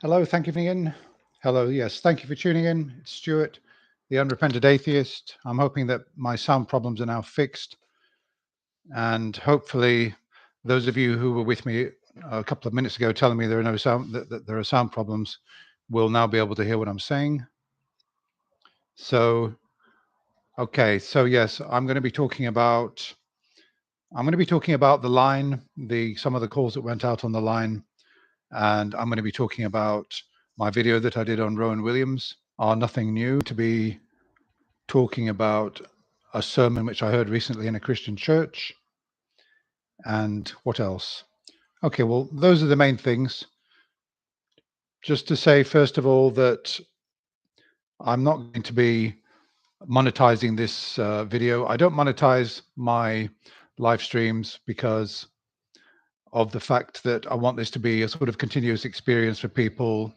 Hello, thank you for tuning in. Hello, yes, thank you for tuning in. It's Stuart, the unrepentant atheist. I'm hoping that my sound problems are now fixed, and hopefully, those of you who were with me a couple of minutes ago telling me there are no sound that there are sound problems will now be able to hear what I'm saying. So, okay, so yes, I'm going to be talking about the line, the some of the calls that went out on the line, and I'm going to be talking about my video that I did on Rowan Williams. Are nothing new to be talking about a sermon which I heard recently in a Christian church. And what else? Okay, well, those are the main things. Just to say, first of all, that I'm not going to be monetizing this video. I don't monetize my live streams because of the fact that I want this to be a sort of continuous experience for people.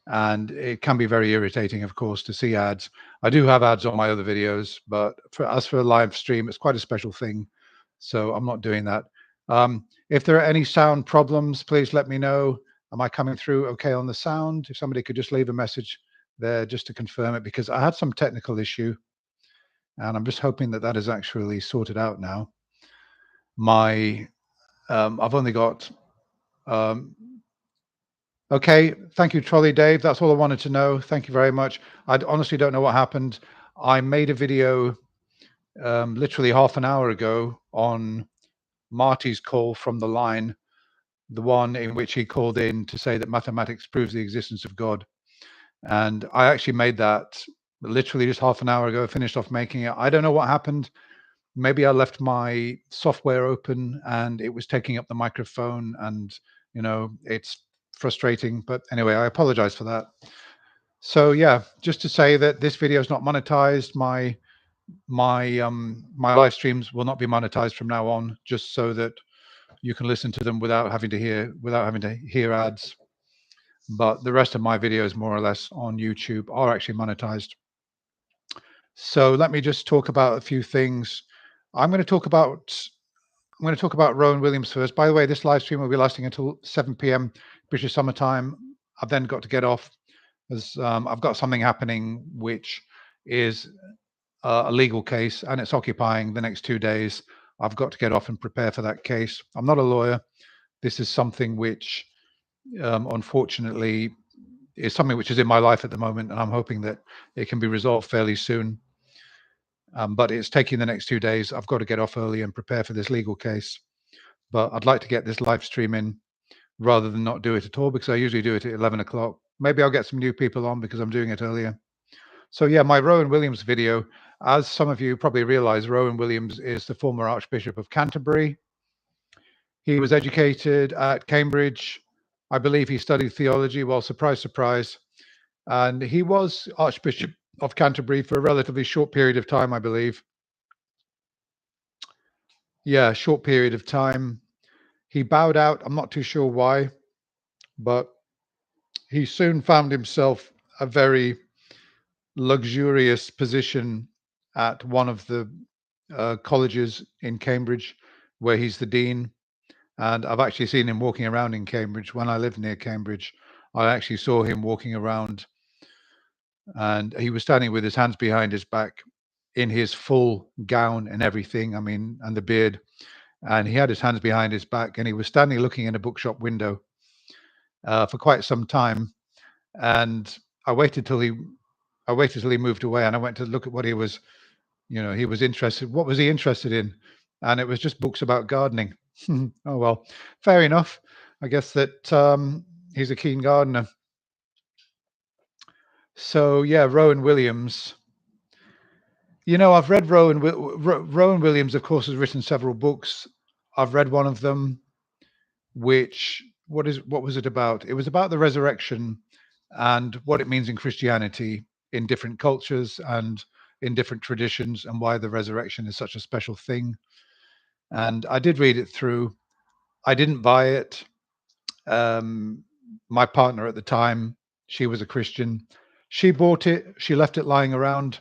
And it can be very irritating, of course, to see ads. I do have ads on my other videos, but as for a live stream, it's quite a special thing. So I'm not doing that. If there are any sound problems, please let me know. Am I coming through okay on the sound? If somebody could just leave a message there just to confirm it, because I had some technical issue and I'm just hoping that that is actually sorted out now. My I've only got um, okay, thank you, Trolley Dave. That's all I wanted to know. Thank you very much. I honestly don't know what happened. I made a video literally half an hour ago on Marty's call from the line, the one in which he called in to say that mathematics proves the existence of God. And I actually made that literally just half an hour ago, finished off making it. I don't know what happened. Maybe I left my software open and it was taking up the microphone, and it's frustrating. But anyway, I apologize for that. So yeah, just to say that this video is not monetized. My live streams will not be monetized from now on, just so that you can listen to them without having to hear ads. But the rest of my videos, more or less, on YouTube are actually monetized. So let me just talk about a few things. I'm going to talk about I'm going to talk about Rowan Williams first. By the way, this live stream will be lasting until 7 p.m. British Summer Time. I've then got to get off as I've got something happening which is a legal case, and it's occupying the next 2 days. I've got to get off and prepare for that case. I'm not a lawyer. This is something which, unfortunately, is something which is in my life at the moment, and I'm hoping that it can be resolved fairly soon. But it's taking the next 2 days. I've got to get off early and prepare for this legal case. But I'd like to get this live stream in rather than not do it at all, because I usually do it at 11 o'clock. Maybe I'll get some new people on because I'm doing it earlier. So yeah, my Rowan Williams video, as some of you probably realize, Rowan Williams is the former Archbishop of Canterbury. He was educated at Cambridge. I believe he studied theology. Well, surprise, surprise. And he was Archbishop of Canterbury for a relatively short period of time, I believe. Yeah, short period of time. He bowed out. I'm not too sure why, but he soon found himself a very luxurious position at one of the colleges in Cambridge, where he's the dean. And I've actually seen him walking around in Cambridge. When I lived near Cambridge, I actually saw him walking around, and he was standing with his hands behind his back in his full gown and everything. I mean, and the beard. And he had his hands behind his back, and he was standing looking in a bookshop window for quite some time. And I waited till he I waited till he moved away, and I went to look at what he was, he was interested. What was he interested in? And it was just books about gardening. Oh well, fair enough. I guess that he's a keen gardener. So yeah, Rowan Williams. I've read Rowan Williams. Of course, has written several books. I've read one of them, which what was it about? It was about the resurrection and what it means in Christianity in different cultures and in different traditions, and why the resurrection is such a special thing. And I did read it through. I didn't buy it. Um, my partner at the time, she was a Christian. She bought it. She left it lying around,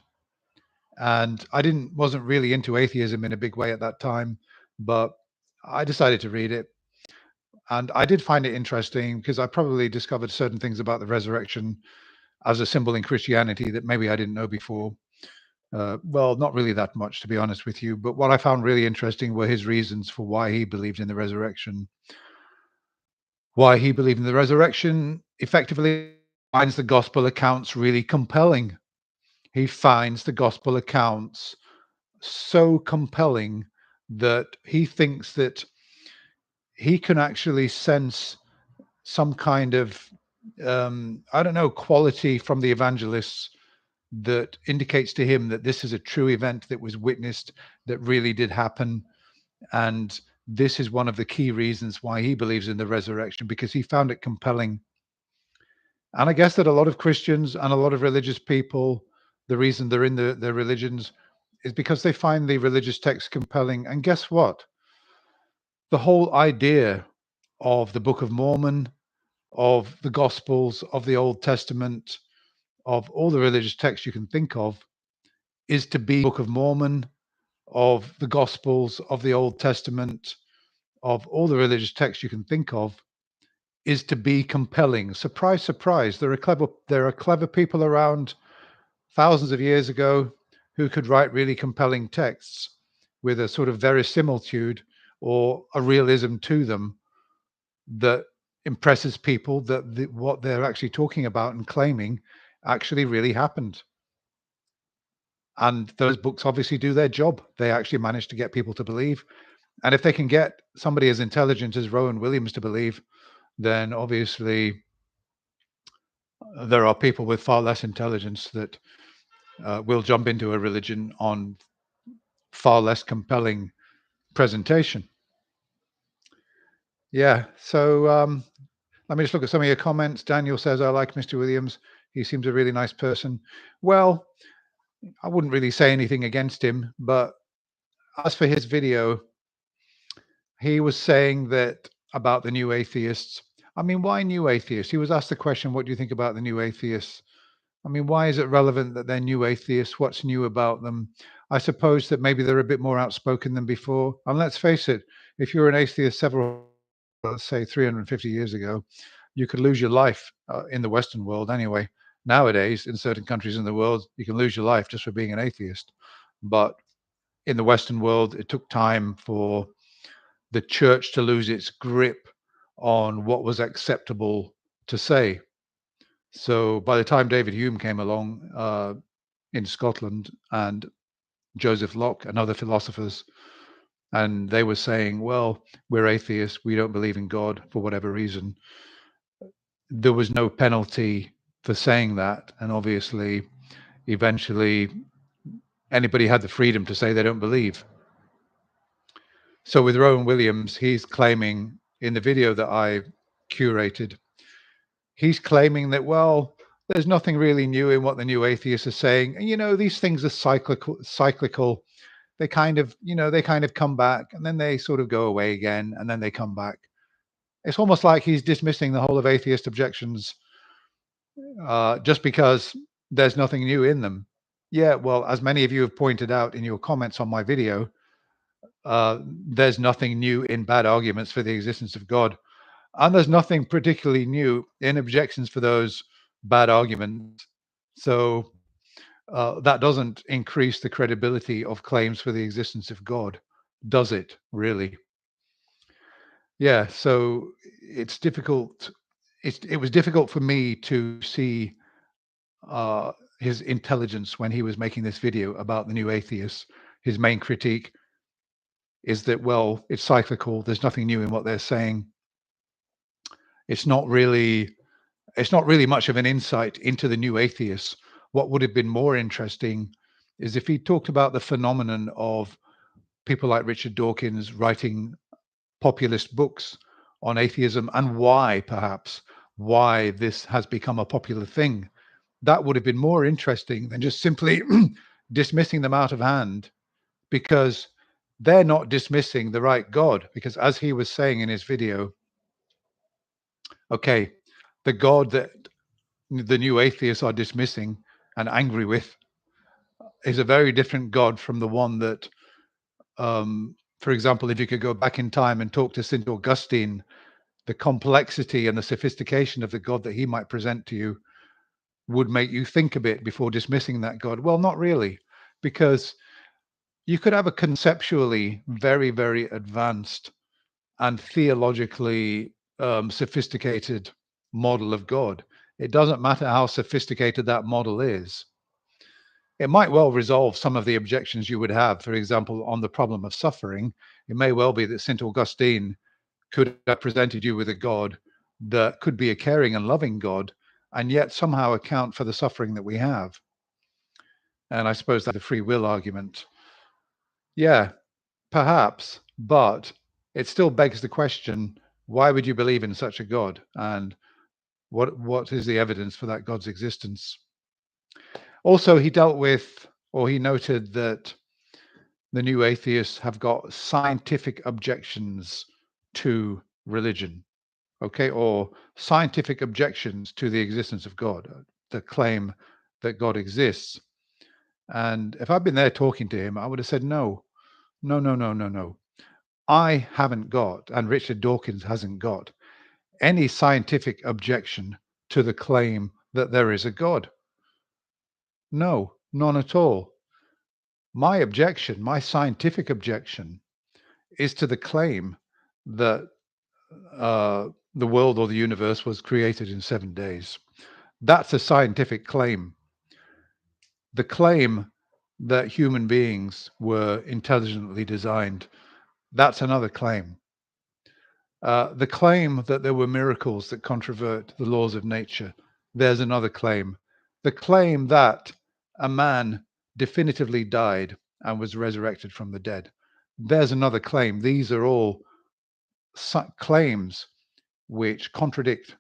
and I didn't wasn't really into atheism in a big way at that time, but I decided to read it. And I did find it interesting because I probably discovered certain things about the resurrection as a symbol in Christianity that maybe I didn't know before. Well, not really that much, to be honest with you. But what I found really interesting were his reasons for why he believed in the resurrection. Why he believed in the resurrection effectively finds the gospel accounts really compelling. He finds the gospel accounts so compelling that he thinks that he can actually sense some kind of I don't know, quality from the evangelists that indicates to him that this is a true event that was witnessed, that really did happen. And this is one of the key reasons why he believes in the resurrection, because he found it compelling. And I guess that a lot of Christians and a lot of religious people, the reason they're in their religions is because they find the religious text compelling. And guess what? The whole idea of the Book of Mormon, of the Gospels, of the Old Testament, of all the religious texts you can think of, is to be Book of Mormon, of the Gospels, of the Old Testament, of all the religious texts you can think of, is to be compelling. Surprise, surprise. There are clever people around thousands of years ago who could write really compelling texts with a sort of verisimilitude or a realism to them that impresses people that what they're actually talking about and claiming actually really happened. And those books obviously do their job. They actually manage to get people to believe. And if they can get somebody as intelligent as Rowan Williams to believe, then obviously there are people with far less intelligence that will jump into a religion on far less compelling presentation. Yeah. So let me just look at some of your comments. Daniel says, I like Mr. Williams. He seems a really nice person. Well, I wouldn't really say anything against him, but as for his video, he was saying that about the new atheists. I mean, why new atheists? He was asked the question, what do you think about the new atheists? I mean, why is it relevant that they're new atheists? What's new about them? I suppose that maybe they're a bit more outspoken than before. And let's face it, if you're an atheist several, let's say 350 years ago, you could lose your life in the Western world anyway. Nowadays, in certain countries in the world, you can lose your life just for being an atheist. But in the Western world, it took time for the church to lose its grip on what was acceptable to say. So by the time David Hume came along in Scotland and Joseph Locke and other philosophers, and they were saying, well, we're atheists, we don't believe in God for whatever reason, there was no penalty for saying that. And obviously, eventually, anybody had the freedom to say they don't believe. So with Rowan Williams, he's claiming in the video that I curated, he's claiming that, well, there's nothing really new in what the new atheists are saying. And, these things are cyclical. They kind of come back and then they sort of go away again and then they come back. It's almost like he's dismissing the whole of atheist objections just because there's nothing new in them. Yeah, well, as many of you have pointed out in your comments on my video, there's nothing new in bad arguments for the existence of God. And there's nothing particularly new in objections for those bad arguments. So that doesn't increase the credibility of claims for the existence of God, does it, really? Yeah, so it's difficult. It was difficult for me to see his intelligence when he was making this video about the new atheists. His main critique is that, well, it's cyclical. There's nothing new in what they're saying. It's not really much of an insight into the new atheists. What would have been more interesting is if he talked about the phenomenon of people like Richard Dawkins writing populist books on atheism and why this has become a popular thing. That would have been more interesting than just simply dismissing them out of hand, because they're not dismissing the right God. Because as he was saying in his video, okay, the God that the new atheists are dismissing and angry with is a very different God from the one that, for example, if you could go back in time and talk to St. Augustine, the complexity and the sophistication of the God that he might present to you would make you think a bit before dismissing that God. Well, not really, because you could have a conceptually very, very advanced and theologically sophisticated model of God. It doesn't matter how sophisticated that model is. It might well resolve some of the objections you would have. For example, on the problem of suffering, it may well be that St. Augustine could have presented you with a God that could be a caring and loving God, and yet somehow account for the suffering that we have. And I suppose that's the free will argument. Yeah, perhaps, but it still begs the question, why would you believe in such a God? And what is the evidence for that God's existence? Also, he dealt with, or he noted that the new atheists have got scientific objections to religion, okay, or scientific objections to the existence of God, the claim that God exists. And if I'd been there talking to him, I would have said, no, no, no, no, no, no. I haven't got, and Richard Dawkins hasn't got, any scientific objection to the claim that there is a God. No, none at all. My objection, my scientific objection, is to the claim that the world or the universe was created in 7 days. That's a scientific claim. The claim that human beings were intelligently designed, that's another claim. The claim that there were miracles that controvert the laws of nature, there's another claim. The claim that a man definitively died and was resurrected from the dead, there's another claim. These are all claims which contradict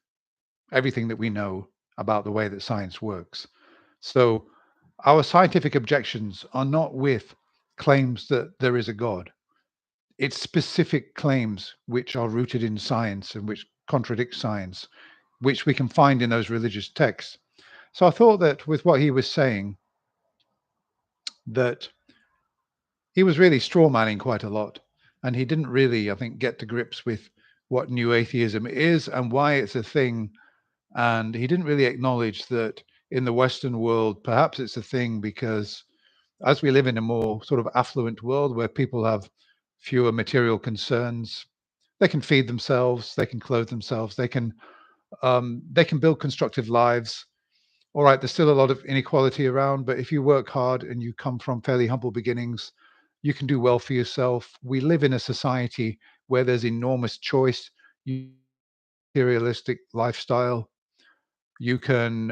everything that we know about the way that science works. So our scientific objections are not with claims that there is a God. It's specific claims which are rooted in science and which contradict science, which we can find in those religious texts. So I thought that with what he was saying, that he was really straw manning quite a lot. And he didn't really, I think, get to grips with what new atheism is and why it's a thing. And he didn't really acknowledge that in the Western world, perhaps it's a thing because as we live in a more sort of affluent world where people have fewer material concerns, they can feed themselves, they can clothe themselves, they can build constructive lives. All right, there's still a lot of inequality around, but if you work hard and you come from fairly humble beginnings, you can do well for yourself. We live in a society where there's enormous choice, materialistic lifestyle. You can,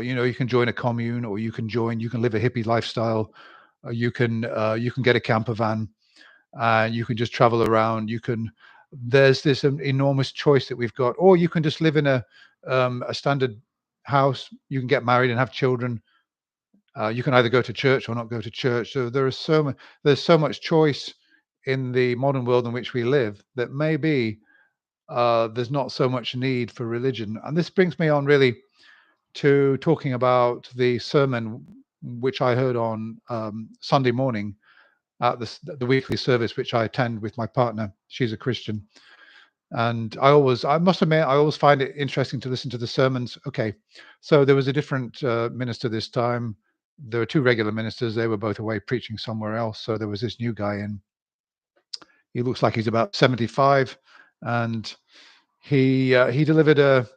you can join a commune, or you can live a hippie lifestyle. You can get a camper van, and you can just travel around. There's this enormous choice that we've got, or you can just live in a standard house. You can get married and have children. You can either go to church or not go to church. So there's so much choice in the modern world in which we live that maybe there's not so much need for religion. And this brings me on really to talking about the sermon which I heard on Sunday morning at the weekly service, which I attend with my partner. She's a Christian. And I must admit, I always find it interesting to listen to the sermons. Okay, so there was a different minister this time. There were two regular ministers. They were both away preaching somewhere else. So there was this new guy in. He looks like he's about 75, and he delivered a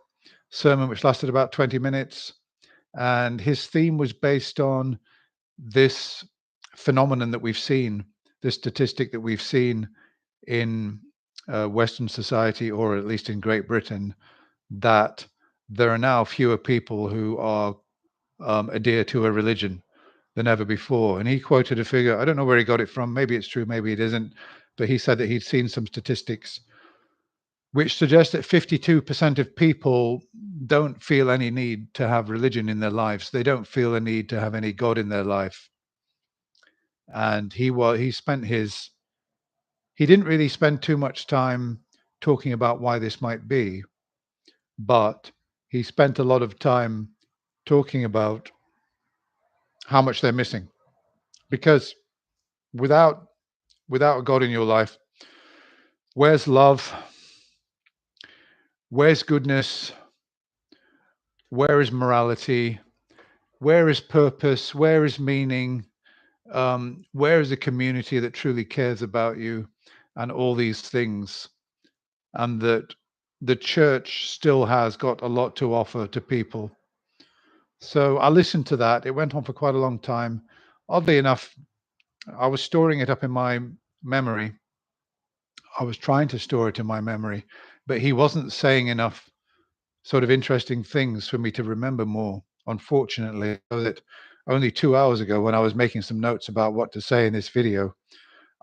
sermon which lasted about 20 minutes, and his theme was based on this phenomenon that we've seen, this statistic that we've seen in Western society, or at least in Great Britain, that there are now fewer people who are adhere to a religion than ever before. And he quoted a figure. I don't know where he got it from. Maybe it's true, maybe it isn't. But he said that he'd seen some statistics which suggest that 52% of people don't feel any need to have religion in their lives. They don't feel a need to have any God in their life. And he didn't really spend too much time talking about why this might be, but he spent a lot of time talking about how much they're missing. Because without a God in your life, where's love? Where's goodness? Where is morality? Where is purpose? Where is meaning? Where is a community that truly cares about you? And all these things. And that the church still has got a lot to offer to people. So I listened to that. It went on for quite a long time. Oddly enough, I was storing it up in my memory. I was trying to store it in my memory, but he wasn't saying enough sort of interesting things for me to remember more, unfortunately. So that only 2 hours ago, when I was making some notes about what to say in this video,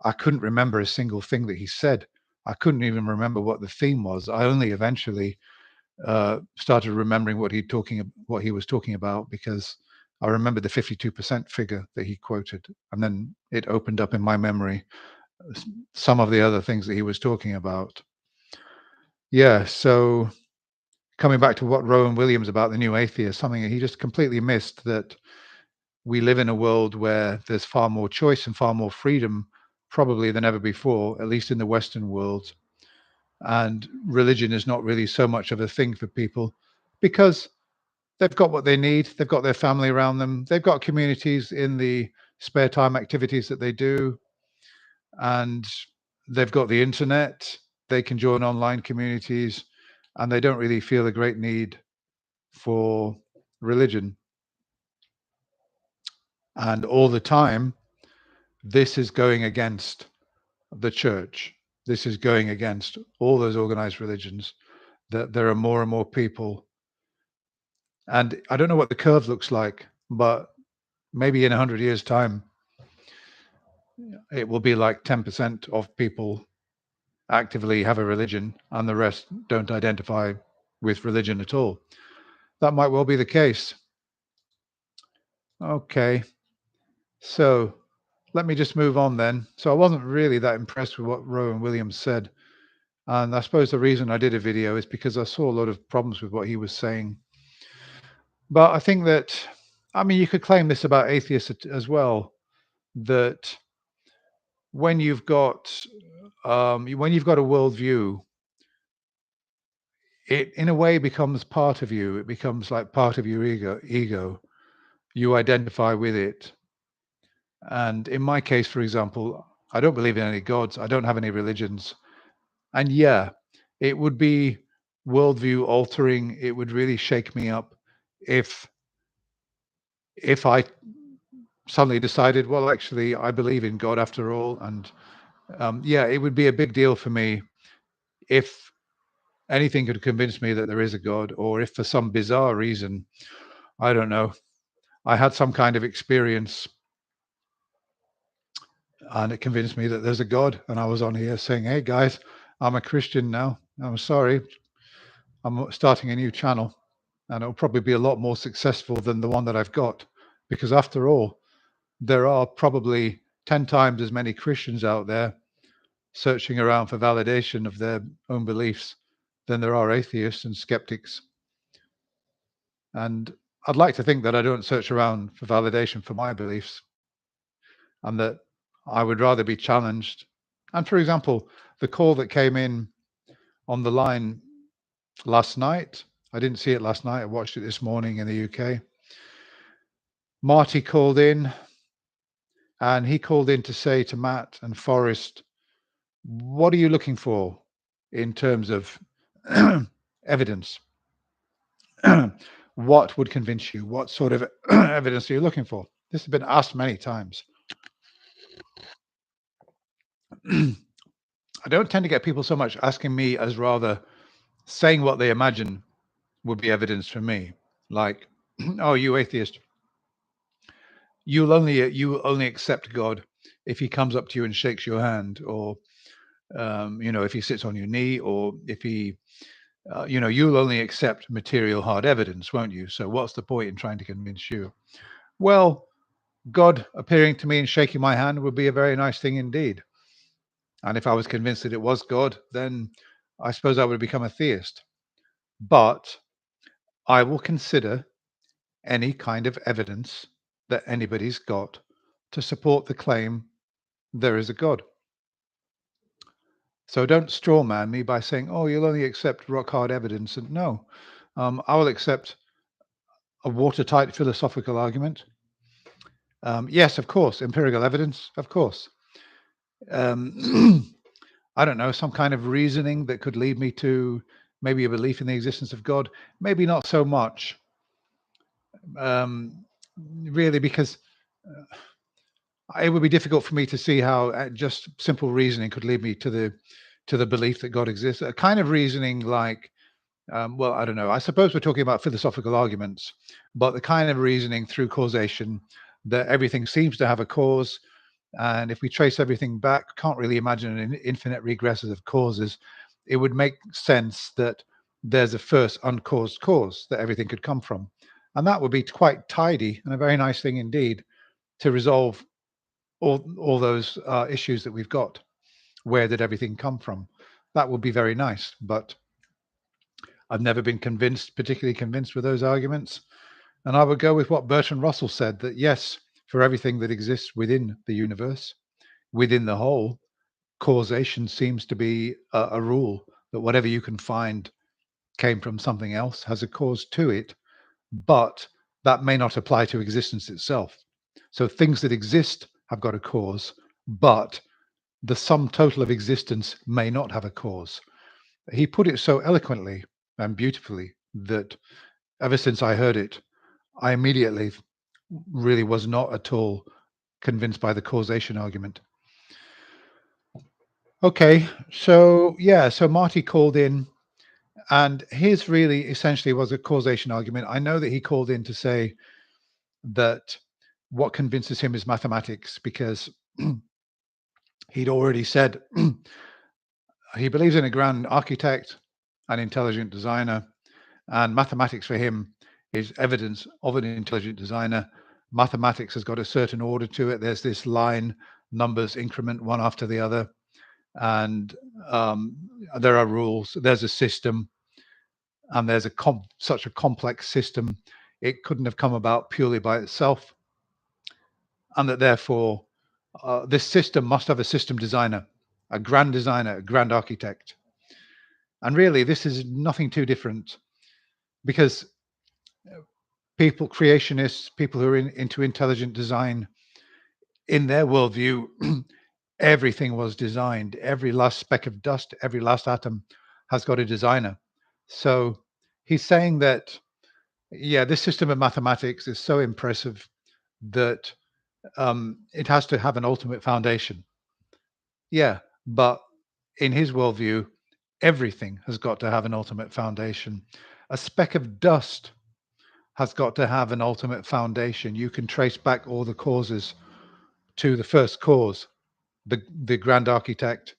I couldn't remember a single thing that he said. I couldn't even remember what the theme was. I only eventually started remembering what he was talking about, because I remembered the 52% figure that he quoted, and then it opened up in my memory some of the other things that he was talking about. Yeah, so coming back to what Rowan Williams about the new atheist, something that he just completely missed, that we live in a world where there's far more choice and far more freedom probably than ever before, at least in the Western world. And religion is not really so much of a thing for people because they've got what they need. They've got their family around them. They've got communities in the spare time activities that they do. And they've got the internet. They can join online communities, and they don't really feel a great need for religion. And all the time, this is going against the church. This is going against all those organized religions, that there are more and more people. And I don't know what the curve looks like, but maybe in 100 years' time, it will be like 10% of people actively have a religion and the rest don't identify with religion at all. That might well be the case. Okay, so let me just move on then. So I wasn't really that impressed with what Rowan Williams said. And I suppose the reason I did a video is because I saw a lot of problems with what he was saying. But I think that, I mean, you could claim this about atheists as well, that when you've got a worldview, it in a way becomes part of you. It becomes like part of your ego. You identify with it. And in my case, for example, I don't believe in any gods. I don't have any religions. And yeah, it would be worldview altering. It would really shake me up if I suddenly decided, well, actually, I believe in God after all. And yeah, it would be a big deal for me if anything could convince me that there is a God, or if for some bizarre reason, I don't know, I had some kind of experience and it convinced me that there's a God. And I was on here saying, hey guys, I'm a Christian now. I'm sorry. I'm starting a new channel and it'll probably be a lot more successful than the one that I've got. Because after all, there are probably 10 times as many Christians out there searching around for validation of their own beliefs than there are atheists and skeptics. And I'd like to think that I don't search around for validation for my beliefs, and that I would rather be challenged. And for example, the call that came in on the line last night, I didn't see it last night. I watched it this morning in the UK. Marty called in, and he called in to say to Matt and Forrest, what are you looking for in terms of evidence? What would convince you? What sort of evidence are you looking for? This has been asked many times. I don't tend to get people so much asking me as rather saying what they imagine would be evidence for me. Like, oh, you atheist, you only accept God if he comes up to you and shakes your hand, or if he sits on your knee, or if he you'll only accept material hard evidence, won't you? So what's the point in trying to convince you? Well, God appearing to me and shaking my hand would be a very nice thing indeed. And if I was convinced that it was God, then I suppose I would become a theist. But I will consider any kind of evidence that anybody's got to support the claim there is a God. So don't straw man me by saying, "Oh, you'll only accept rock hard evidence." And no, I will accept a watertight philosophical argument. Yes, of course, empirical evidence, of course. Um, I don't know, some kind of reasoning that could lead me to maybe a belief in the existence of God. Maybe not so much, um, really, because it would be difficult for me to see how just simple reasoning could lead me to the belief that God exists. A kind of reasoning like, well, I don't know. I suppose we're talking about philosophical arguments, but the kind of reasoning through causation that everything seems to have a cause, and if we trace everything back, can't really imagine an infinite regresses of causes. It would make sense that there's a first uncaused cause that everything could come from, and that would be quite tidy and a very nice thing indeed to resolve all those issues that we've got. Where did everything come from? That would be very nice, but I've never been particularly convinced with those arguments. And I would go with what Bertrand Russell said, that yes, for everything that exists within the universe, within the whole, causation seems to be a rule, that whatever you can find came from something else, has a cause to it, but that may not apply to existence itself. So things that exist have got a cause, but the sum total of existence may not have a cause. He put it so eloquently and beautifully that ever since I heard it, I immediately really was not at all convinced by the causation argument. Okay, so yeah, so Marty called in, and his really essentially was a causation argument. I know that he called in to say that what convinces him is mathematics, because he'd already said he believes in a grand architect, an intelligent designer, and mathematics for him is evidence of an intelligent designer. Mathematics has got a certain order to it. There's this line, numbers increment one after the other, and um, there are rules. There's a system, and there's such a complex system. It couldn't have come about purely by itself, and that therefore this system must have a system designer, a grand architect. And really, this is nothing too different, because people, creationists, people who are into intelligent design, in their worldview, everything was designed. Every last speck of dust, every last atom has got a designer. So he's saying that, yeah, this system of mathematics is so impressive that it has to have an ultimate foundation. Yeah, but in his worldview, everything has got to have an ultimate foundation. A speck of dust has got to have an ultimate foundation. You can trace back all the causes to the first cause, the grand architect,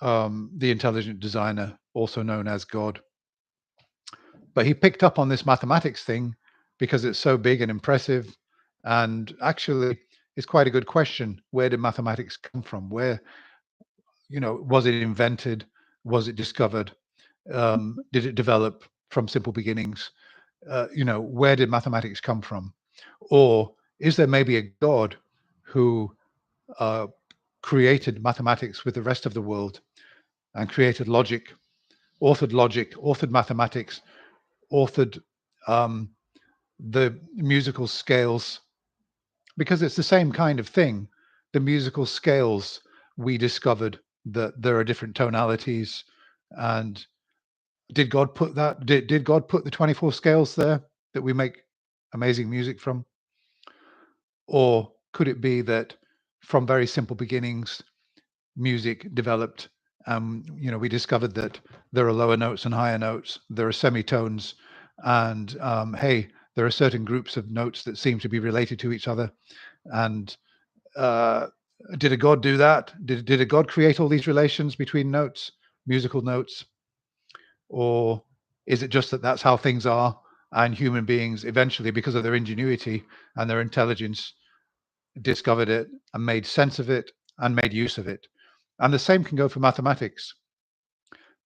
the intelligent designer, also known as God. But he picked up on this mathematics thing because it's so big and impressive. And actually, it's quite a good question. Where did mathematics come from? Where, was it invented? Was it discovered? Did it develop from simple beginnings? Where did mathematics come from? Or is there maybe a God who uh, created mathematics with the rest of the world and created logic, authored mathematics, authored um, the musical scales, because it's the same kind of thing. The musical scales, we discovered that there are different tonalities. And did God put that? Did God put the 24 scales there that we make amazing music from? Or could it be that from very simple beginnings, music developed? We discovered that there are lower notes and higher notes. There are semitones, and hey, there are certain groups of notes that seem to be related to each other. And uh, did a God do that? Did a God create all these relations between notes, musical notes, or is it just that that's how things are? And human beings, eventually, because of their ingenuity and their intelligence, discovered it and made sense of it and made use of it. And the same can go for mathematics.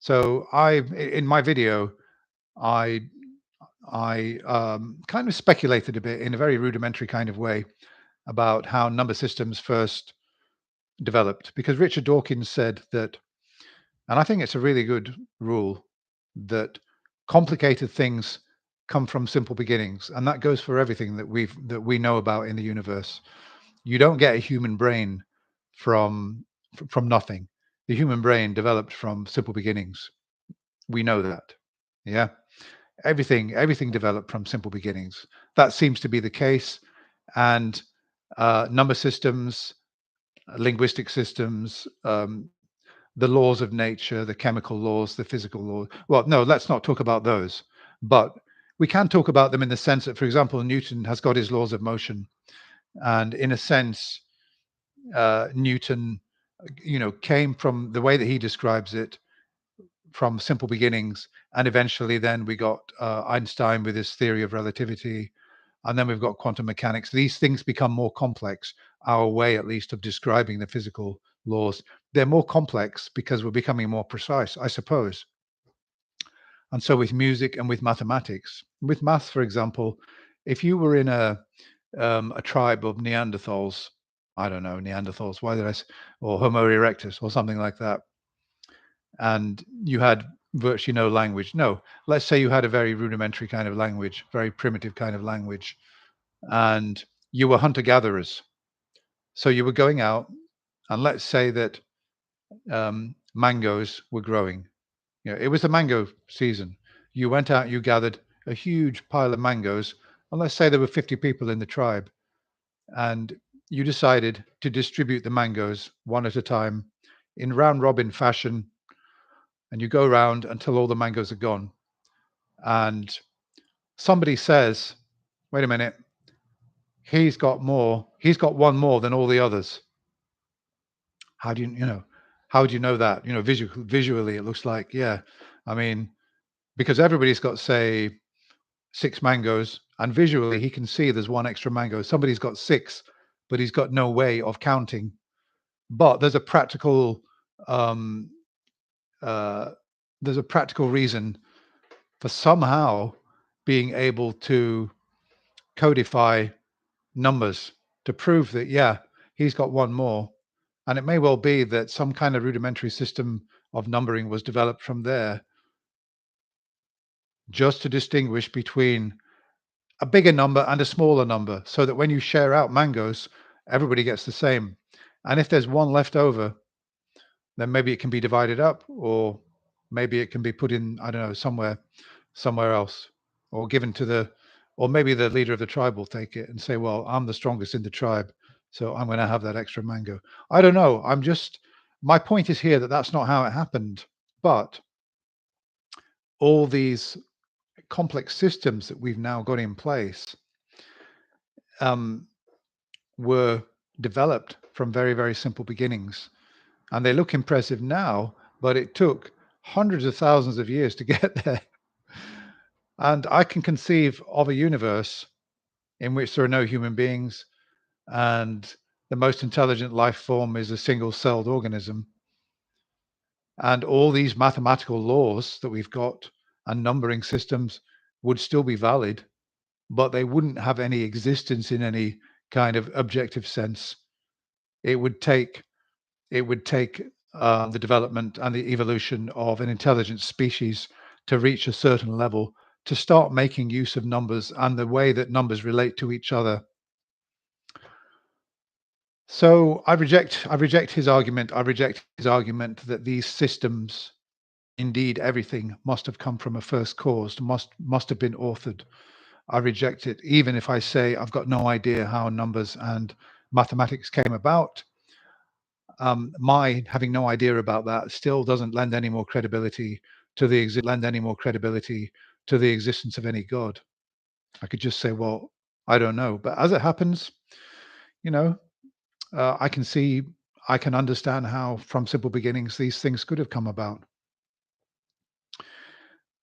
So in my video, I I kind of speculated a bit in a very rudimentary kind of way about how number systems first developed, because Richard Dawkins said that And I think it's a really good rule that complicated things come from simple beginnings, and that goes for everything that we know about in the universe. You don't get a human brain from from nothing. The human brain developed from simple beginnings. We know that. Yeah. Everything developed from simple beginnings. That seems to be the case. And number systems, linguistic systems, the laws of nature, the chemical laws, the physical laws. Well, no, let's not talk about those. But we can talk about them in the sense that, for example, Newton has got his laws of motion. And in a sense, Newton, came from the way that he describes it from simple beginnings. And eventually, then we got Einstein with his theory of relativity. And then we've got quantum mechanics. These things become more complex, our way at least of describing the physical laws. They're more complex because we're becoming more precise, I suppose. And so with music and with mathematics, with math, for example, if you were in a tribe of Neanderthals, I don't know, Neanderthals, why did or Homo erectus or something like that, and you had virtually no language. No, let's say you had a very rudimentary kind of language, very primitive kind of language, and you were hunter gatherers. So you were going out, and let's say that mangoes were growing. It was the mango season. You went out, you gathered a huge pile of mangoes, and let's say there were 50 people in the tribe, and you decided to distribute the mangoes one at a time in round robin fashion, and you go around until all the mangoes are gone. And somebody says, wait a minute, he's got one more than all the others. How do how do you know that? Visually, it looks like, yeah. I mean, because everybody's got, say, 6 mangoes, and visually he can see there's one extra mango. Somebody's got 6, but he's got no way of counting. But um, uh, there's a practical reason for somehow being able to codify numbers to prove that, yeah, he's got one more. And it may well be that some kind of rudimentary system of numbering was developed from there just to distinguish between a bigger number and a smaller number, so that when you share out mangoes, everybody gets the same. And if there's one left over, then maybe it can be divided up, or maybe it can be put in, I don't know, somewhere else, or given to or maybe the leader of the tribe will take it and say, well, I'm the strongest in the tribe, so I'm going to have that extra mango. I don't know. My point is here that that's not how it happened. But all these complex systems that we've now got in place um, were developed from very, very simple beginnings. And they look impressive now, but it took hundreds of thousands of years to get there. And I can conceive of a universe in which there are no human beings, and the most intelligent life form is a single celled organism. And all these mathematical laws that we've got and numbering systems would still be valid, but they wouldn't have any existence in any kind of objective sense. It would take the development and the evolution of an intelligent species to reach a certain level to start making use of numbers and the way that numbers relate to each other. So I reject his argument. I reject his argument that these systems, indeed everything, must have come from a first cause, must have been authored. I reject it, even if I say I've got no idea how numbers and mathematics came about. My having no idea about that still doesn't lend any more credibility to the existence of any God. I could just say, well, I don't know. But as it happens, you know, I can see, I can understand how from simple beginnings these things could have come about.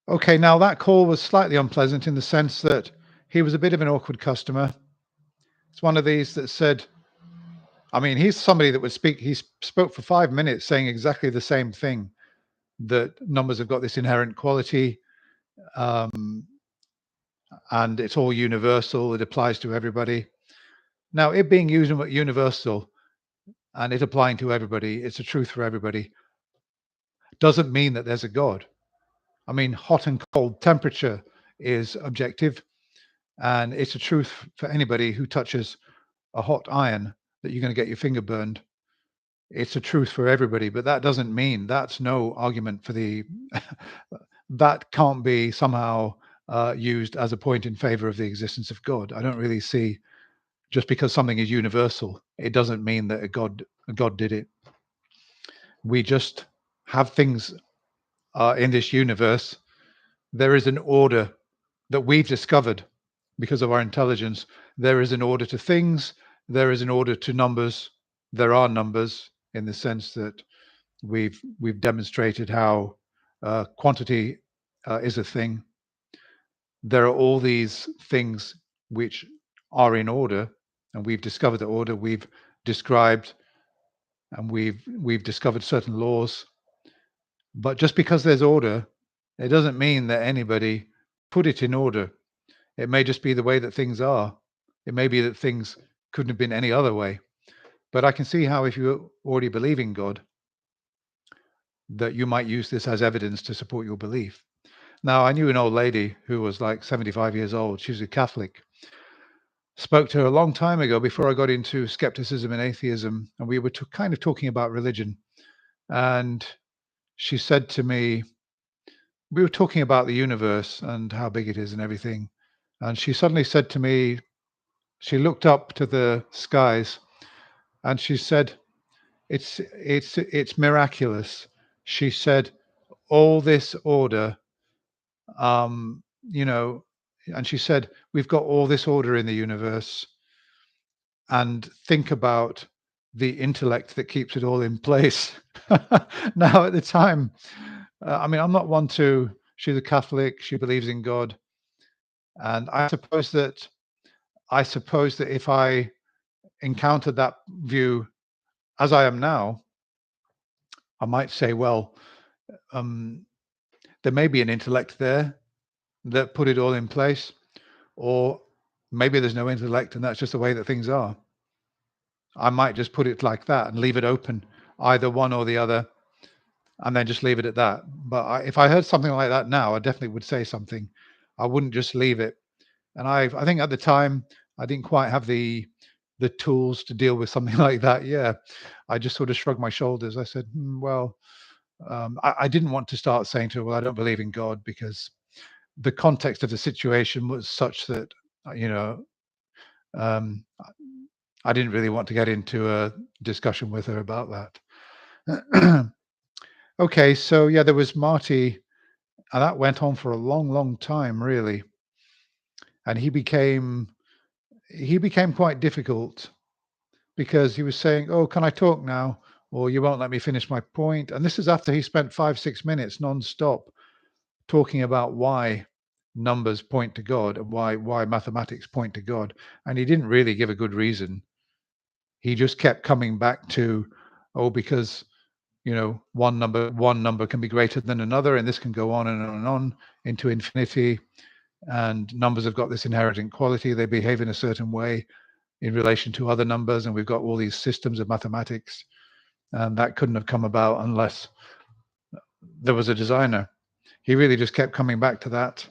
Okay, now that call was slightly unpleasant in the sense that he was a bit of an awkward customer. It's one of these that said, I mean, he's somebody that would speak, he spoke for 5 minutes saying exactly the same thing, that numbers have got this inherent quality, um, and it's all universal, it applies to everybody. Now, it being universal and it applying to everybody, it's a truth for everybody, doesn't mean that there's a God. I mean, hot and cold temperature is objective, and it's a truth for anybody who touches a hot iron that you're going to get your finger burned. It's a truth for everybody, but that doesn't mean that's no argument for the that can't be somehow used as a point in favor of the existence of God. I don't really see, just because something is universal, it doesn't mean that a God did it. We just have things in this universe. There is an order that we've discovered because of our intelligence. There is an order to things. There is an order to numbers. There are numbers in the sense that we've demonstrated how quantity is a thing. There are all these things which are in order, and we've discovered the order. We've described and we've discovered certain laws. But just because there's order, it doesn't mean that anybody put it in order. It may just be the way that things are. It may be that things couldn't have been any other way. But I can see how, if you already believe in God, that you might use this as evidence to support your belief. Now, I knew an old lady who was like 75 years old. She was a Catholic. Spoke to her a long time ago before I got into skepticism and atheism, and we were kind of talking about religion. And she said to me, we were talking about the universe and how big it is and everything. And she suddenly said to me, she looked up to the skies and she said, it's miraculous. She said, all this order, um, you know, and she said, we've got all this order in the universe, and think about the intellect that keeps it all in place. Now, at the time, I mean, I'm not one to, she's a Catholic, she believes in God. And I suppose that if I encountered that view as I am now, I might say, well, um, there may be an intellect there that put it all in place, or maybe there's no intellect and that's just the way that things are. I might just put it like that and leave it open, either one or the other, and then just leave it at that. But if I heard something like that now, I definitely would say something. I wouldn't just leave it. And I think at the time I didn't quite have the tools to deal with something like that. Yeah, I just sort of shrugged my shoulders. I said, well, I didn't want to start saying to her, well, I don't believe in God, because the context of the situation was such that, you know, um, I didn't really want to get into a discussion with her about that. Okay, so yeah, there was Marty, and that went on for a long, long time, really. And he became quite difficult because he was saying, "Oh, can I talk now?" Or "You won't let me finish my point." And this is after he spent 5, 6 minutes non-stop talking about why numbers point to God and why mathematics point to God. And he didn't really give a good reason. He just kept coming back to, oh, because one number can be greater than another, and this can go on and on and on into infinity. And numbers have got this inherent quality; they behave in a certain way in relation to other numbers, and we've got all these systems of mathematics, and that couldn't have come about unless there was a designer. He really just kept coming back to that,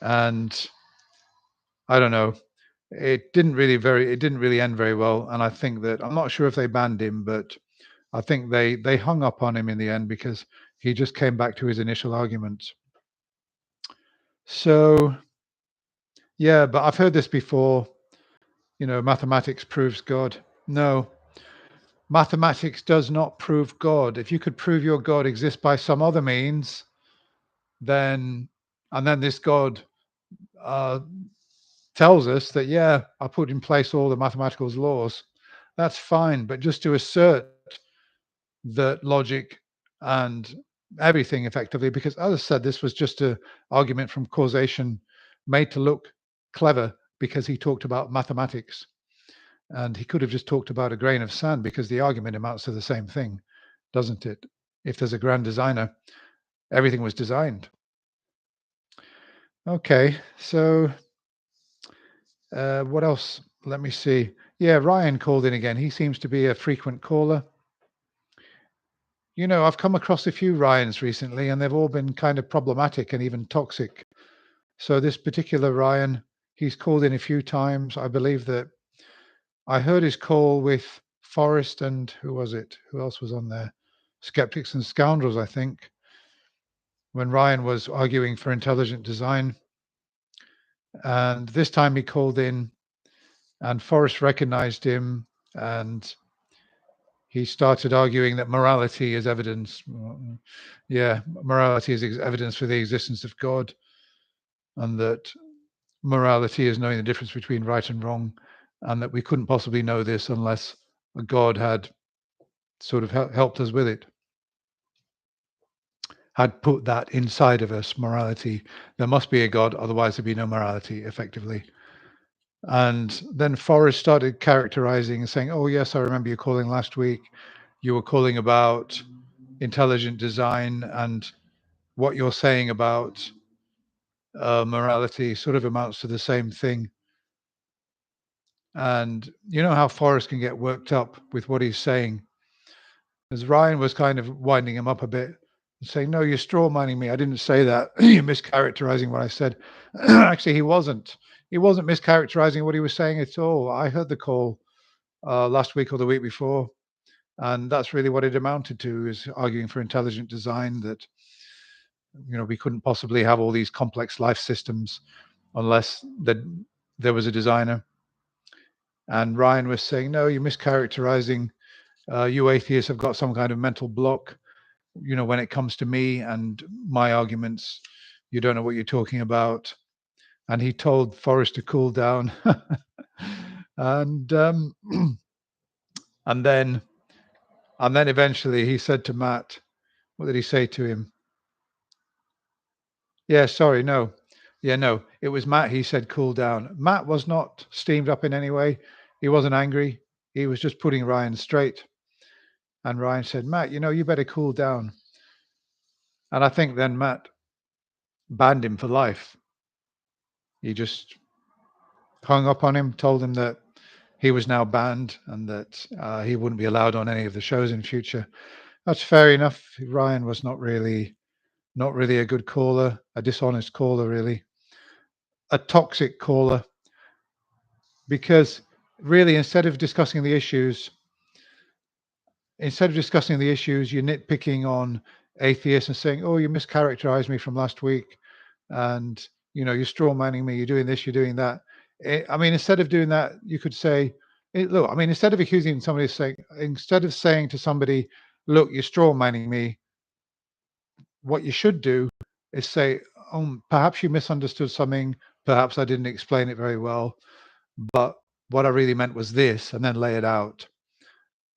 and I don't know. It didn't really end very well, and I think that, I'm not sure if they banned him, but I think they hung up on him in the end because he just came back to his initial arguments. So yeah, but I've heard this before. Mathematics proves God. No, mathematics does not prove God. If you could prove your God exists by some other means, then and then this God uh, tells us that, yeah, I put in place all the mathematical laws, that's fine. But just to assert that logic and everything effectively, because as I said, this was just an argument from causation made to look clever because he talked about mathematics, and he could have just talked about a grain of sand, because the argument amounts to the same thing, doesn't it? If there's a grand designer, everything was designed. Okay, so what else? Let me see. Yeah, Ryan called in again. He seems to be a frequent caller. I've come across a few Ryans recently, and they've all been kind of problematic and even toxic. So this particular Ryan, he's called in a few times. I believe that I heard his call with Forrest and who was it? Who else was on there? Skeptics and Scoundrels, I think, when Ryan was arguing for intelligent design. And this time he called in, and Forrest recognized him, and he started arguing that morality is evidence. Yeah, morality is evidence for the existence of God, and that morality is knowing the difference between right and wrong, and that we couldn't possibly know this unless God had sort of helped us with it, had put that inside of us, morality. There must be a God, otherwise there'd be no morality, effectively. And then Forrest started characterizing and saying, oh, yes, I remember you calling last week. You were calling about intelligent design, and what you're saying about morality sort of amounts to the same thing. And you know how Forrest can get worked up with what he's saying. As Ryan was kind of winding him up a bit, saying, no, you're straw manning me. I didn't say that. You're mischaracterizing what I said. Actually, he wasn't. He wasn't mischaracterizing what he was saying at all. I heard the call last week or the week before, and that's really what it amounted to, is arguing for intelligent design, that we couldn't possibly have all these complex life systems unless there was a designer. And Ryan was saying, no, you're mischaracterizing. You atheists have got some kind of mental block. When it comes to me and my arguments, you don't know what you're talking about. And he told Forrest to cool down. and and then eventually he said to Matt, what did he say to him? Yeah, sorry, no. Yeah, no, it was Matt. He said, cool down. Matt was not steamed up in any way. He wasn't angry. He was just putting Ryan straight. And Ryan said, Matt, you better cool down. And I think then Matt banned him for life. He just hung up on him, told him that he was now banned and that he wouldn't be allowed on any of the shows in future. That's fair enough. Ryan was not really a good caller, a dishonest caller, really, a toxic caller, because really instead of discussing the issues, you're nitpicking on atheists and saying, oh, you mischaracterized me from last week, and you're straw manning me, you're doing this, you're doing that. Instead of doing that, you could say, look, instead of accusing somebody, instead of saying to somebody, look, you're straw manning me, what you should do is say, oh, perhaps you misunderstood something, perhaps I didn't explain it very well, but what I really meant was this, and then lay it out.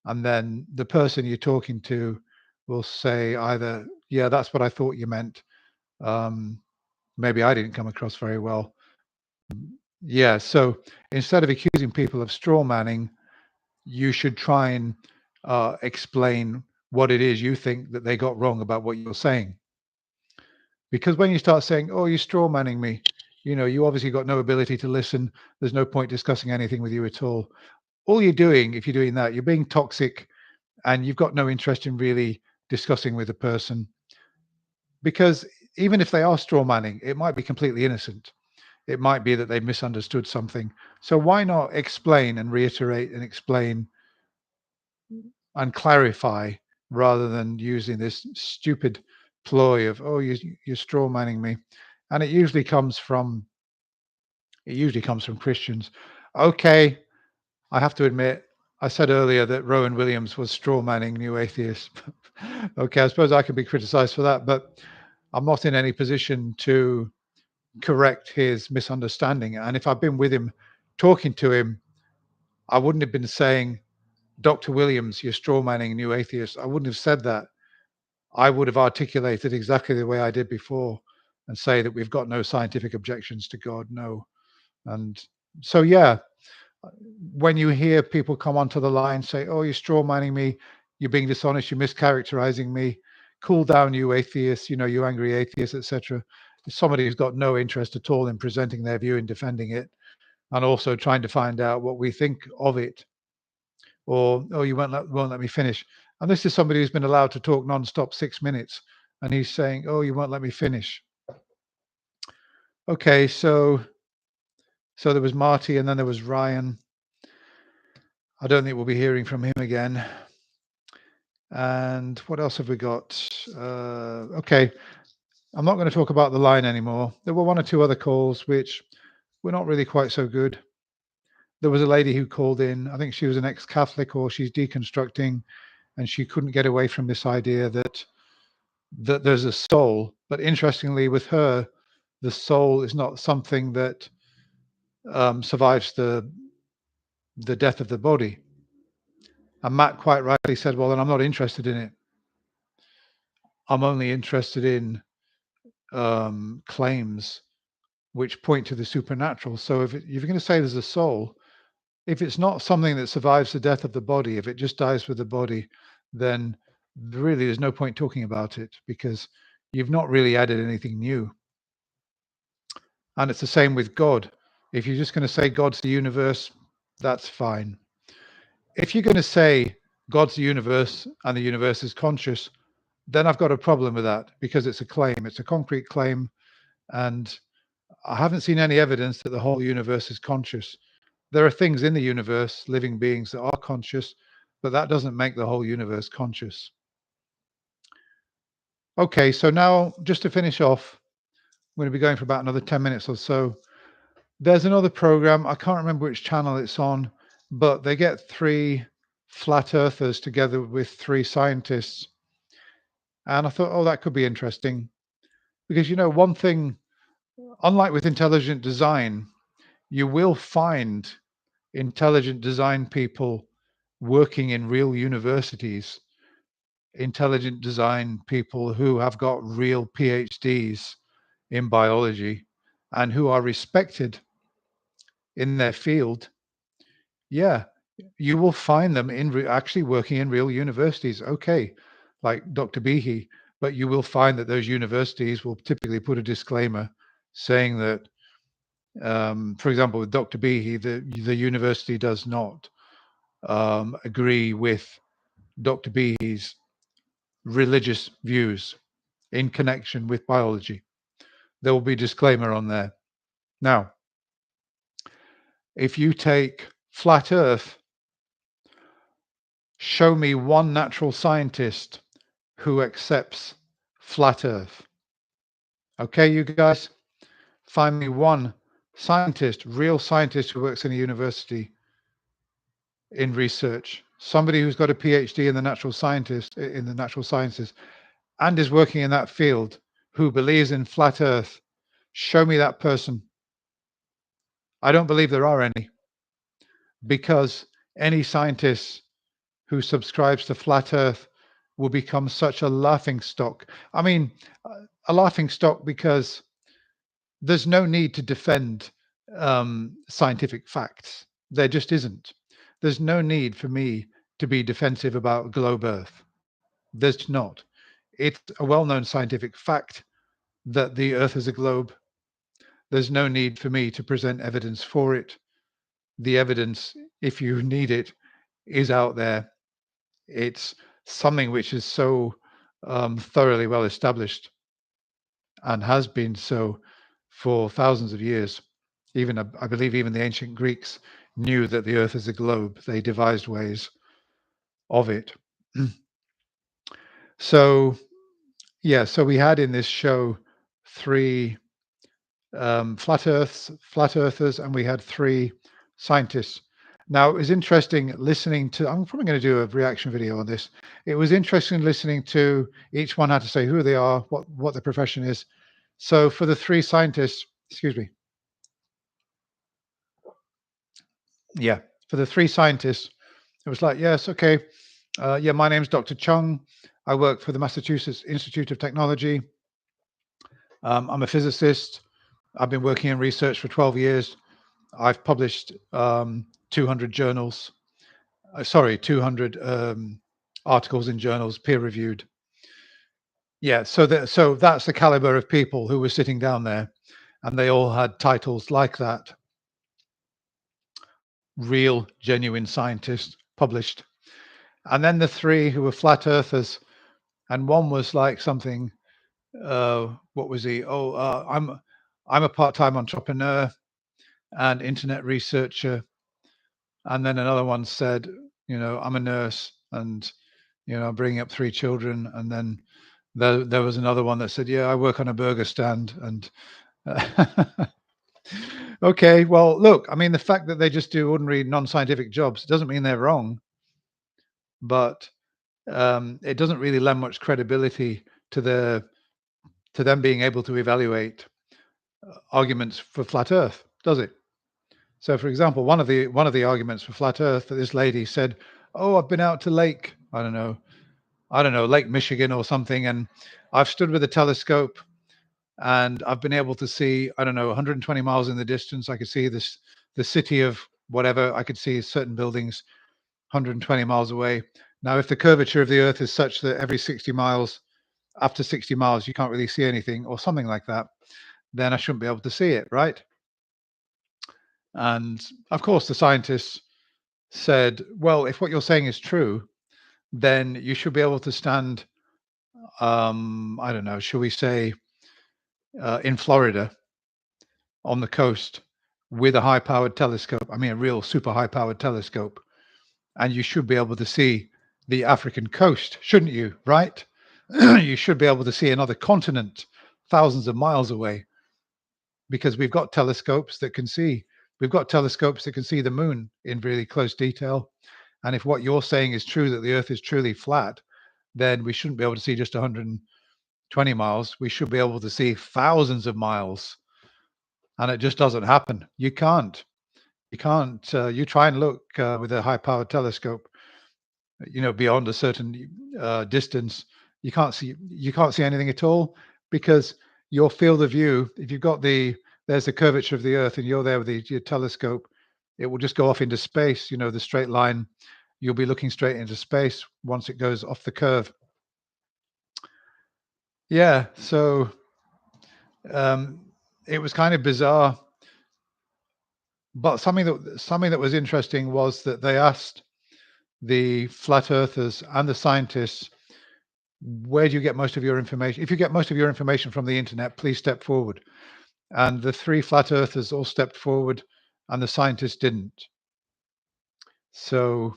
And then the person you're talking to will say either, yeah, that's what I thought you meant. Maybe I didn't come across very well. Yeah, so instead of accusing people of straw manning, you should try and explain what it is you think that they got wrong about what you're saying. Because when you start saying, oh, you're straw manning me, you obviously got no ability to listen. There's no point discussing anything with you at all. All you're doing, if you're doing that, you're being toxic, and you've got no interest in really discussing with a person. Because even if they are straw manning, it might be completely innocent. It might be that they misunderstood something. So why not explain and reiterate and explain and clarify, rather than using this stupid ploy of, oh, you're straw manning me. And it usually comes from Christians. Okay, I have to admit, I said earlier that Rowan Williams was straw manning New Atheist. Okay, I suppose I could be criticized for that, but I'm not in any position to correct his misunderstanding. And if I've been with him, talking to him, I wouldn't have been saying, Dr. Williams, you're straw manning New Atheist. I wouldn't have said that. I would have articulated exactly the way I did before and say that we've got no scientific objections to God, no. And so, yeah, when you hear people come onto the line say, oh, you're straw manning me, you're being dishonest, you're mischaracterizing me, cool down, you atheists, you angry atheists, etc. Somebody who's got no interest at all in presenting their view and defending it, and also trying to find out what we think of it. Or, oh, you won't let me finish. And this is somebody who's been allowed to talk non-stop 6 minutes, and he's saying, "Oh, you won't let me finish." Okay, so there was Marty, and then there was Ryan. I don't think we'll be hearing from him again. And what else have we got? Okay, I'm not going to talk about the line anymore. There were one or two other calls which were not really quite so good. There was a lady who called in. I think she was an ex-Catholic, or she's deconstructing, and she couldn't get away from this idea that there's a soul. But interestingly, with her, the soul is not something that survives the death of the body. And Matt quite rightly said, "Well, then I'm not interested in it. I'm only interested in claims which point to the supernatural." So if you're going to say there's a soul, if it's not something that survives the death of the body, if it just dies with the body, then really there's no point talking about it, because you've not really added anything new. And it's the same with God. If you're just going to say God's the universe, that's fine. If you're going to say God's the universe and the universe is conscious, then I've got a problem with that, because it's a claim. It's a concrete claim. And I haven't seen any evidence that the whole universe is conscious. There are things in the universe, living beings, that are conscious, but that doesn't make the whole universe conscious. Okay, so now just to finish off, I'm going to be going for about another 10 minutes or so. There's another program. I can't remember which channel it's on, but they get 3 flat earthers together with 3 scientists. And I thought, oh, that could be interesting. Because, one thing, unlike with intelligent design, you will find intelligent design people working in real universities, intelligent design people who have got real PhDs in biology and who are respected in their field. Yeah, you will find them actually working in real universities. Okay, like Dr. Behe, but you will find that those universities will typically put a disclaimer saying that, for example, with Dr. Behe, the university does not agree with Dr. Behe's religious views in connection with biology. There will be a disclaimer on there. Now, if you take flat Earth, show me one natural scientist who accepts flat Earth. Okay, you guys, find me one scientist, real scientist who works in a university in research, somebody who's got a PhD in the natural sciences and is working in that field, who believes in flat Earth. Show me that person. I don't believe there are any, because any scientist who subscribes to flat Earth will become such a laughing stock. I mean, a laughing stock because there's no need to defend scientific facts. There just isn't. There's no need for me to be defensive about globe Earth. There's not. It's a well-known scientific fact that the Earth is a globe. There's no need for me to present evidence for it. The evidence, if you need it, is out there. It's something which is so thoroughly well established and has been so for thousands of years. Even, I believe, even the ancient Greeks knew that the Earth is a globe. They devised ways of it. So, yeah, so we had in this show 3 flat earthers, and we had 3 scientists. Now, it was interesting listening to, I'm probably going to do a reaction video on this. It was interesting listening to each one had to say who they are, what their profession is. So for the 3 scientists, excuse me. Yeah, for the 3 scientists, it was like, yes, okay. Yeah, my name's Dr. Chung. I work for the Massachusetts Institute of Technology. I'm a physicist. I've been working in research for 12 years. I've published 200 journals. 200 articles in journals, peer-reviewed. Yeah, so that's the caliber of people who were sitting down there, and they all had titles like that. Real, genuine scientists, published. And then the three who were flat earthers, and one was like something. What was he? Oh, I'm a part-time entrepreneur and internet researcher. And then another one said, I'm a nurse and I'm bringing up three children. And then there was another one that said, yeah, I work on a burger stand. And okay, well, look, I mean, the fact that they just do ordinary non-scientific jobs doesn't mean they're wrong, but it doesn't really lend much credibility to them being able to evaluate arguments for flat Earth, does it? So, for example, one of the arguments for flat Earth that this lady said, "Oh, I've been out to Lake, I don't know, Lake Michigan or something, and I've stood with a telescope and I've been able to see, I don't know, 120 miles in the distance. I could see the city of whatever. I could see certain buildings 120 miles away. Now, if the curvature of the Earth is such that every 60 miles, after 60 miles, you can't really see anything or something like that, then I shouldn't be able to see it, right?" And of course, the scientists said, well, if what you're saying is true, then you should be able to stand, I don't know, shall we say, in Florida on the coast with a high powered telescope. I mean, a real super high powered telescope. And you should be able to see the African coast, shouldn't you? Right? You should be able to see another continent thousands of miles away because we've got telescopes that can see. We've got telescopes that can see the moon in really close detail. And if what you're saying is true, that the Earth is truly flat, then we shouldn't be able to see just 120 miles. We should be able to see thousands of miles. And it just doesn't happen. You can't. You can't. You try and look with a high-powered telescope, beyond a certain distance. You can't see anything at all because your field of view, if you've got there's the curvature of the Earth and you're there with your telescope, it will just go off into space. The straight line, you'll be looking straight into space once it goes off the curve. Yeah, so it was kind of bizarre, but something that was interesting was that they asked the flat earthers and the scientists, where do you get most of your information? If you get most of your information from the internet, please step forward. And the three flat earthers all stepped forward and the scientists didn't. So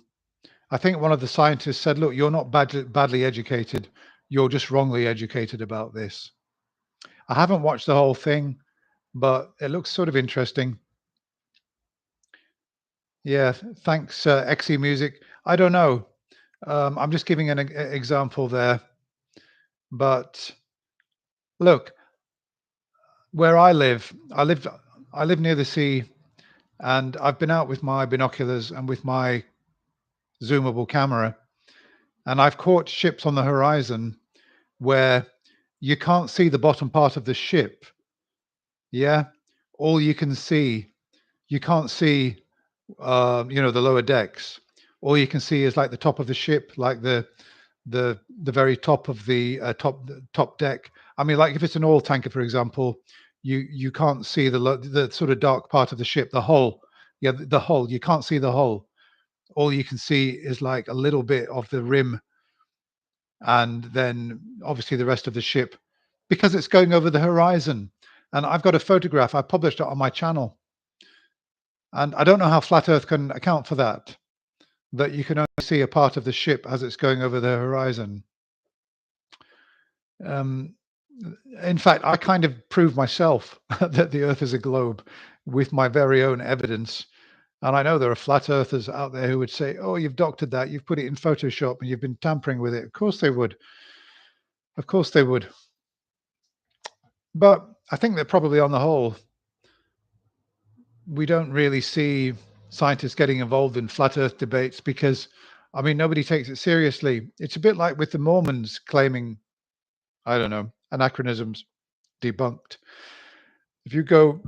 I think one of the scientists said, look, you're not badly educated. You're just wrongly educated about this. I haven't watched the whole thing, but it looks sort of interesting. Yeah, thanks, XE Music. I don't know. I'm just giving an example there. But look, where I live near the sea, and I've been out with my binoculars and with my zoomable camera, and I've caught ships on the horizon where you can't see the bottom part of the ship. Yeah, all you can't see, the lower decks. All you can see is like the top of the ship, like the very top of the top deck. I mean, like if it's an oil tanker, for example, you can't see the sort of dark part of the ship, the hull. Yeah, the hull. You can't see the hull. All you can see is like a little bit of the rim, and then obviously the rest of the ship, because it's going over the horizon. And I've got a photograph. I published it on my channel, and I don't know how flat Earth can account for that. That you can only see a part of the ship as it's going over the horizon. In fact, I kind of proved myself that the Earth is a globe with my very own evidence. And I know there are flat earthers out there who would say, oh, you've doctored that, you've put it in Photoshop and you've been tampering with it. Of course they would. Of course they would. But I think that probably on the whole, we don't really see scientists getting involved in flat Earth debates because, I mean, nobody takes it seriously. It's a bit like with the Mormons claiming, I don't know, anachronisms debunked. If you go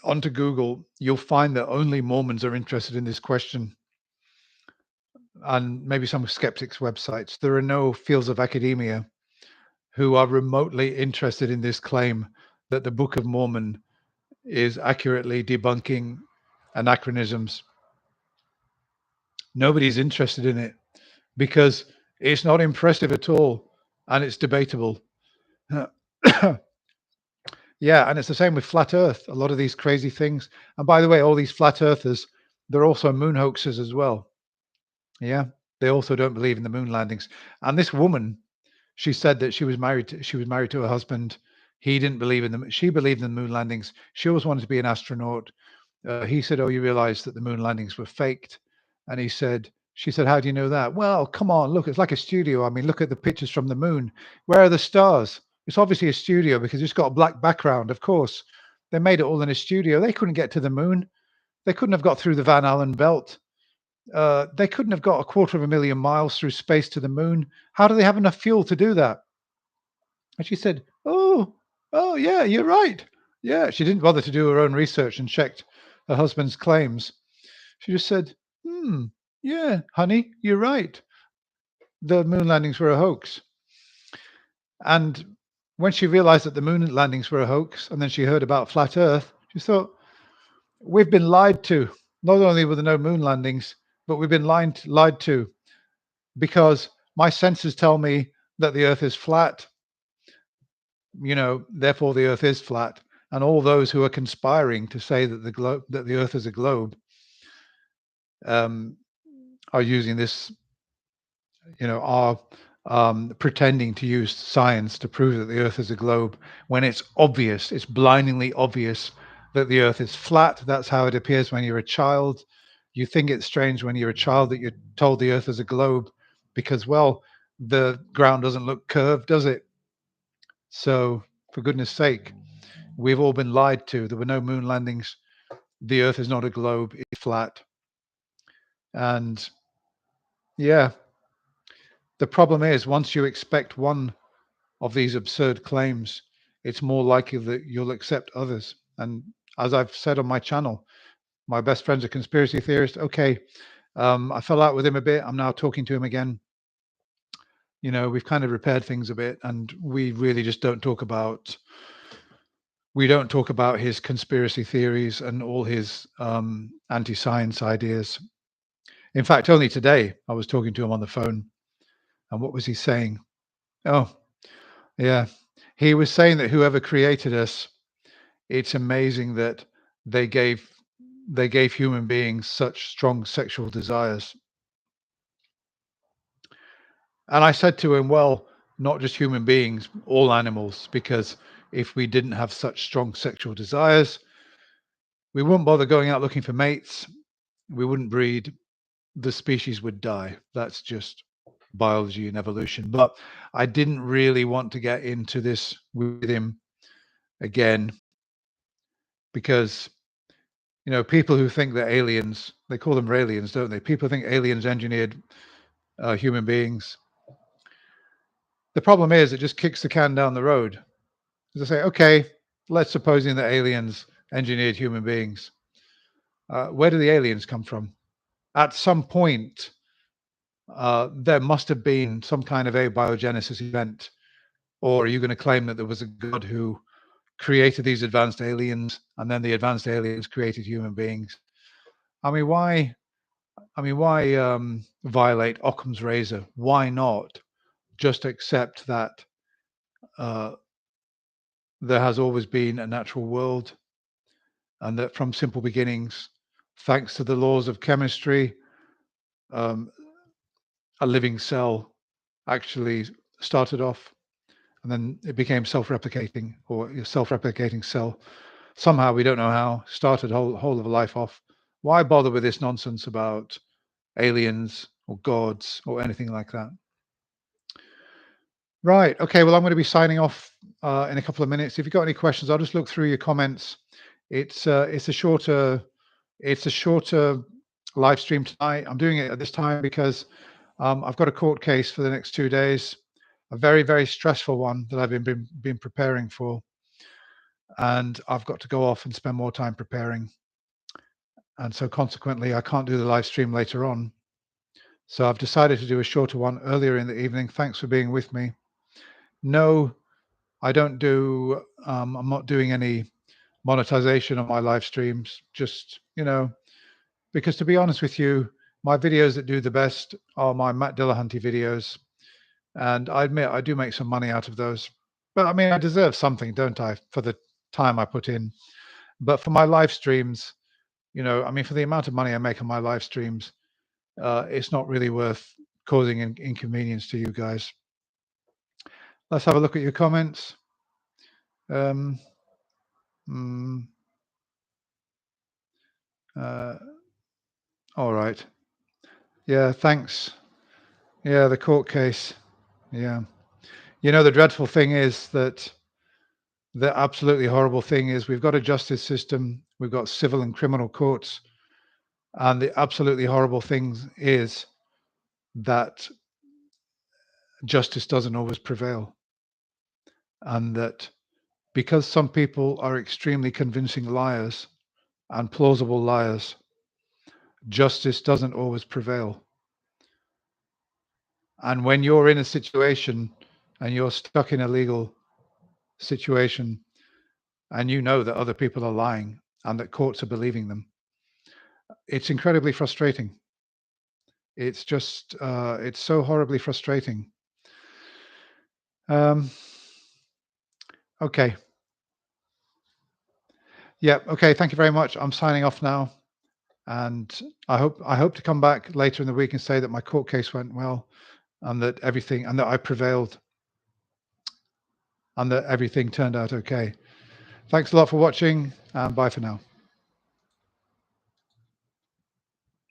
onto Google, you'll find that only Mormons are interested in this question, and maybe some skeptics' websites. There are no fields of academia who are remotely interested in this claim that the Book of Mormon is accurately debunking anachronisms. Nobody's interested in it. because it's not impressive at all and it's debatable. Yeah, and it's the same with flat Earth. A lot of these crazy things. And by the way, all these flat earthers, they're also moon hoaxers as well. Yeah, they also don't believe in the moon landings. And this woman, she said that she was married to her husband. He didn't believe in them. She believed in the moon landings. She always wanted to be an astronaut. He said, "Oh, you realize that the moon landings were faked?" And she said, "How do you know that?" Well, come on, look, it's like a studio. I mean, look at the pictures from the moon. Where are the stars? It's obviously a studio because it's got a black background. Of course, they made it all in a studio. They couldn't get to the moon. They couldn't have got through the Van Allen belt. They couldn't have got 250,000 miles through space to the moon. How do they have enough fuel to do that? And she said, oh, yeah, you're right. Yeah, she didn't bother to do her own research and checked her husband's claims. She just said, yeah, honey, you're right. The moon landings were a hoax. And when she realized that the moon landings were a hoax, and then she heard about flat Earth, she thought, we've been lied to. Not only were there no moon landings, but we've been lied to because my senses tell me that the Earth is flat. Therefore the Earth is flat. And all those who are conspiring to say that the Earth is a globe are using this, are pretending to use science to prove that the Earth is a globe when it's obvious, it's blindingly obvious that the Earth is flat. That's how it appears when you're a child. You think it's strange when you're a child that you're told the Earth is a globe because, well, the ground doesn't look curved, does it? So, for goodness sake, we've all been lied to. There were no moon landings. The Earth is not a globe, it's flat. And yeah, the problem is once you expect one of these absurd claims, it's more likely that you'll accept others. And as I've said on my channel, my best friend's a conspiracy theorist. Okay, I fell out with him a bit. I'm now talking to him again. We've kind of repaired things a bit, and we really just don't talk about his conspiracy theories and all his anti-science ideas. In fact, only today I was talking to him on the phone, and what was he saying? Oh, yeah, he was saying that whoever created us, it's amazing that they gave human beings such strong sexual desires. And I said to him, well, not just human beings, all animals, because if we didn't have such strong sexual desires, we wouldn't bother going out looking for mates. We wouldn't breed. The species would die. That's just biology and evolution. But I didn't really want to get into this with him again because, people who think that aliens, they call them aliens, don't they? People think aliens engineered human beings. The problem is it just kicks the can down the road. They say, okay, let's supposing that aliens engineered human beings. Where do the aliens come from? At some point, there must have been some kind of abiogenesis event. Or are you going to claim that there was a God who created these advanced aliens and then the advanced aliens created human beings? I mean, why violate Occam's razor? Why not just accept that there has always been a natural world and that from simple beginnings, thanks to the laws of chemistry, um, a living cell actually started off and then it became self-replicating or a self-replicating cell. Somehow, we don't know how, started whole of life off. Why bother with this nonsense about aliens or gods or anything like that? Right. Okay. Well, I'm going to be signing off in a couple of minutes. If you've got any questions, I'll just look through your comments. It's a shorter live stream tonight. I'm doing it at this time because I've got a court case for the next 2 days, a very, very stressful one that I've been preparing for, and I've got to go off and spend more time preparing. And so consequently, I can't do the live stream later on. So I've decided to do a shorter one earlier in the evening. Thanks for being with me. No, I don't do, I'm not doing any monetization on my live streams, just, because to be honest with you, my videos that do the best are my Matt Dillahunty videos, and I admit I do make some money out of those. But I mean, I deserve something, don't I, for the time I put in? But for my live streams, I mean, for the amount of money I make on my live streams, it's not really worth causing an inconvenience to you guys. Let's have a look at your comments. Um, mm, all right. Yeah, thanks. Yeah, the court case. Yeah. The dreadful thing is that the absolutely horrible thing is we've got a justice system, we've got civil and criminal courts, and the absolutely horrible thing is that justice doesn't always prevail. And that because some people are extremely convincing liars and plausible liars, justice doesn't always prevail. And when you're in a situation and you're stuck in a legal situation and you know that other people are lying and that courts are believing them, it's incredibly frustrating. It's just, it's so horribly frustrating. Okay. Yeah. Okay. Thank you very much. I'm signing off now. And I hope to come back later in the week and say that my court case went well and that I prevailed and that everything turned out okay. Thanks a lot for watching, and bye for now.